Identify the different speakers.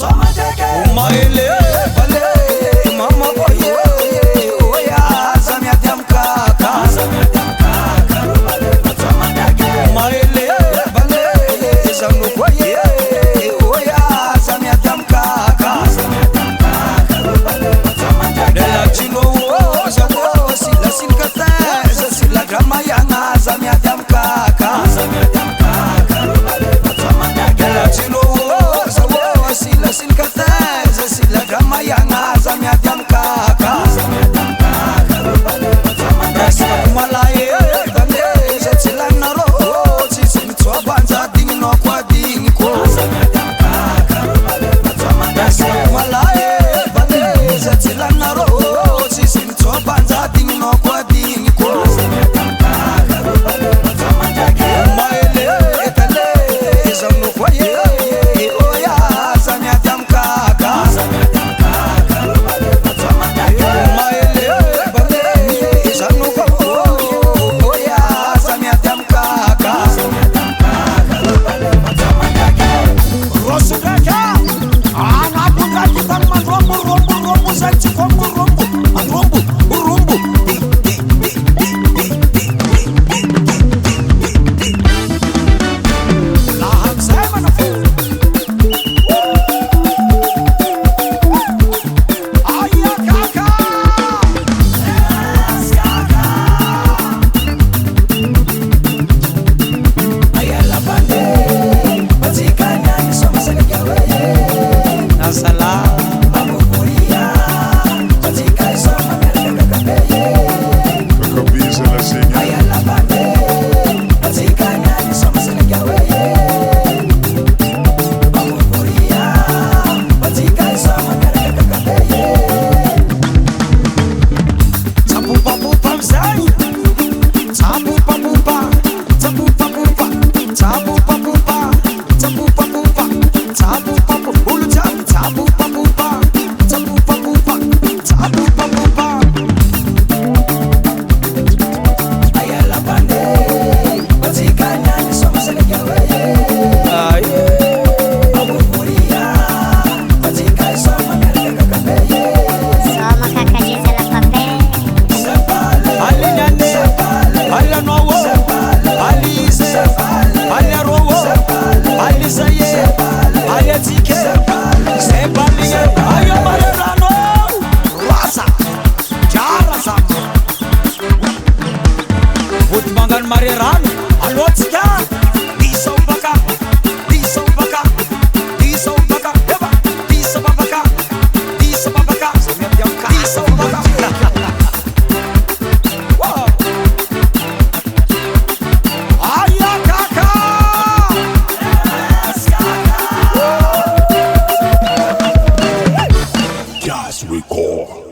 Speaker 1: Umaele bale mama boye oya zamia damkaka Umaele bale zamno boye oya zamia damkaka Dela chino zawo sila sinkata sila drama yanga zamia damkaka Dela chino zawo sila sinkata sila drama yanga zamia damkaka Rasa kumalaye bale sila naro sisi mtsobanza ding no kwa ding ko Rasa kumalaye bale sila naro sisi mtsobanza ding no kwa ding ko Umaele etale zamno kwaye oya zamia damkaka Umaele bale zamno kwaye oya zamia damkaka Rosudaka ana bunga kitan rombo santi kombo rombo Laham saya mana fu Ayah kakak Ayah lapande Batikanya nisoma segawe Nasala Amukuria Batika isoma mereka
Speaker 2: Kabisa na singa
Speaker 1: Ayah lapande Batikanya nisoma segawe Amukuria Batika isoma mereka Tapupa pupa mzai Tapupa pupa Tapupa pupa Tapupa pupa Tapupa pupa Tapupa pupa Ulu jam Tapupa pupa Tapupa pupa Tapupa pupa Ayala bande Batikanya nisoma segawe Amukuria Batika isoma mereka
Speaker 3: Soma kakak Jeza la papel.
Speaker 1: Alinyane, alanowo, alise, alarowo, alisaye, aletike, sebalige, ayomarerano, rasa, jara sama. Butmangan marerano, alotika, disobaka, eba, disobaka, disobaka. Wow. Ayah kakak
Speaker 2: Just record